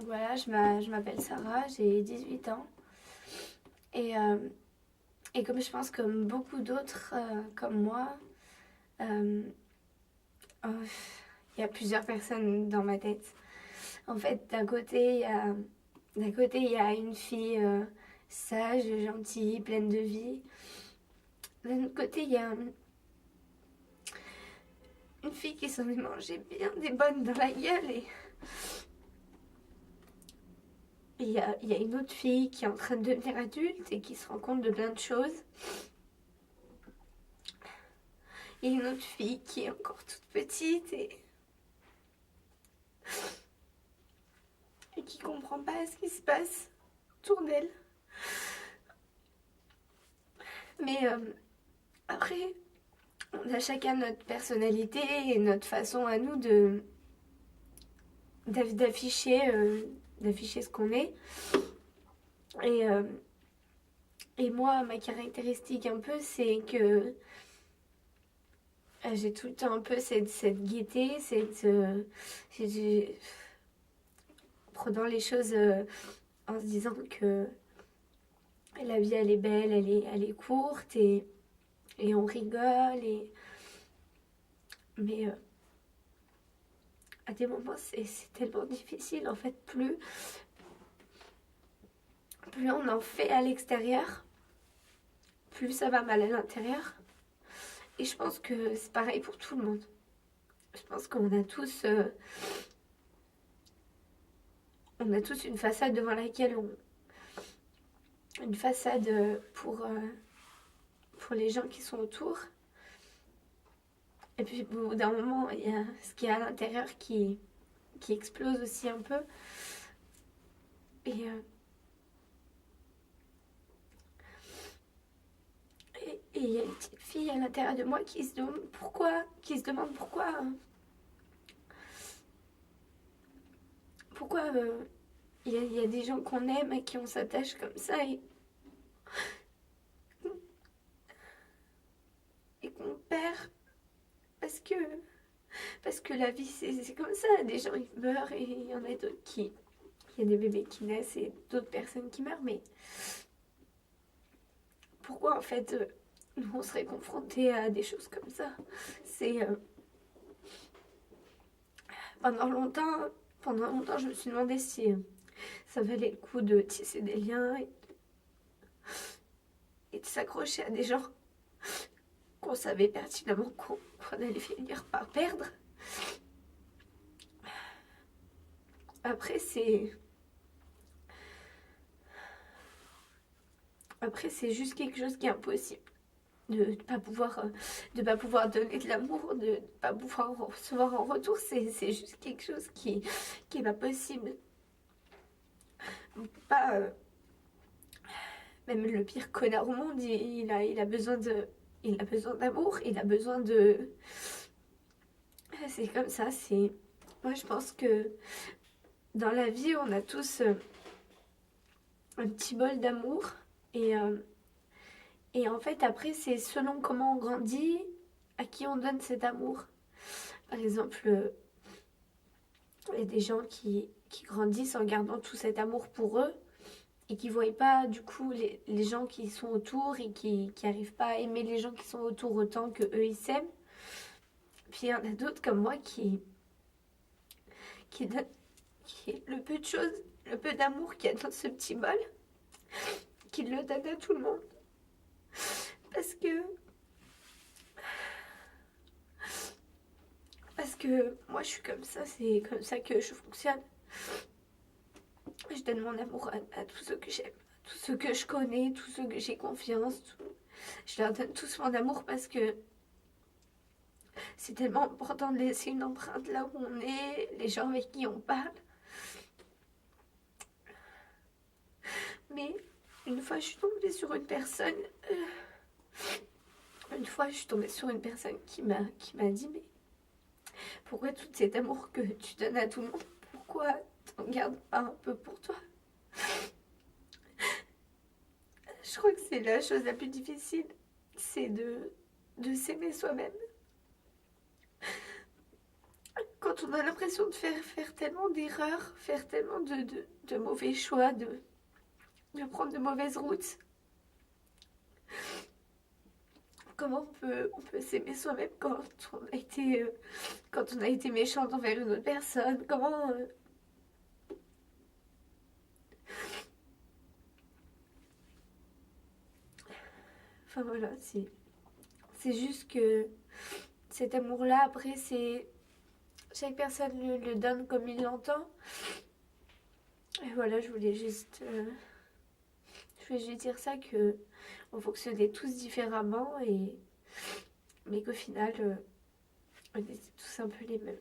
Voilà, je m'appelle Sarah, j'ai 18 ans. Et, euh, et comme je pense comme beaucoup d'autres comme moi, euh, euh, il y a plusieurs personnes dans ma tête. En fait, d'un côté, il y a une fille sage, gentille, pleine de vie. D'un autre côté, il y a une fille qui s'en est mangée bien des bonnes dans la gueule. Et il y a une autre fille qui est en train de devenir adulte et qui se rend compte de plein de choses. Et une autre fille qui est encore toute petite et qui comprend pas ce qui se passe autour d'elle. Mais après, on a chacun notre personnalité et notre façon à nous de d'afficher d'afficher ce qu'on est. Et, euh, et moi, ma caractéristique un peu, c'est que j'ai tout le temps un peu cette gaieté, prenant les choses en se disant que la vie elle est belle, elle est courte et on rigole. Mais à des moments c'est tellement difficile en fait. Plus on en fait à l'extérieur, plus ça va mal à l'intérieur. Et je pense que c'est pareil pour tout le monde. Je pense qu'on a tous on a tous une façade devant laquelle on une façade pour les gens qui sont autour. Et puis au bout d'un moment, il y a ce qui est à l'intérieur qui explose aussi un peu. Et, euh, et il y a une petite fille à l'intérieur de moi qui se demande pourquoi il y a des gens qu'on aime et qui on s'attache comme ça et qu'on perd parce que, parce que la vie c'est comme ça. Des gens ils meurent et il y en a d'autres qui. Il y a des bébés qui naissent et d'autres personnes qui meurent, mais pourquoi en fait nous on serait confrontés à des choses comme ça? C'est pendant longtemps, pendant longtemps, je me suis demandé si ça valait le coup de tisser des liens et de s'accrocher à des gens qu'on savait pertinemment qu'on allait finir par perdre. Après, c'est juste quelque chose qui est impossible. De ne pas pouvoir pas pouvoir donner de l'amour, de ne pas pouvoir en recevoir en retour, c'est juste quelque chose qui est pas possible. Pas même le pire connard au monde, il a besoin il a besoin d'amour, il a besoin de. C'est comme ça. C'est moi je pense que dans la vie on a tous un petit bol d'amour et et en fait après c'est selon comment on grandit à qui on donne cet amour. Par exemple, il y a des gens qui grandissent en gardant tout cet amour pour eux et qui ne voient pas du coup les gens qui sont autour et qui n'arrivent pas à aimer les gens qui sont autour autant que eux ils s'aiment. Puis il y en a d'autres comme moi qui donnent le peu de choses, le peu d'amour qu'il y a dans ce petit bol, qui le donnent à tout le monde. Parce que, parce que moi je suis comme ça, c'est comme ça que je fonctionne. Je donne mon amour à tous ceux que j'aime, à tous ceux que je connais, tous ceux que j'ai confiance. Je leur donne tous mon amour parce que c'est tellement important de laisser une empreinte là où on est, les gens avec qui on parle. Mais une fois, je suis tombée sur une personne. Une fois, je suis tombée sur une personne qui m'a dit mais pourquoi tout cet amour que tu donnes à tout le monde, pourquoi t'en gardes pas un peu pour toi? Je crois que c'est la chose la plus difficile, c'est de s'aimer soi-même. Quand on a l'impression de faire tellement d'erreurs, faire tellement de mauvais choix, de prendre de mauvaises routes. Comment on peut s'aimer soi-même quand on a été méchante envers une autre personne? Comment... Enfin voilà, c'est juste que cet amour-là, après, c'est... Chaque personne le donne comme il l'entend. Et voilà, je voulais juste dire ça, que on fonctionnait tous différemment, mais qu'au final, on était tous un peu les mêmes.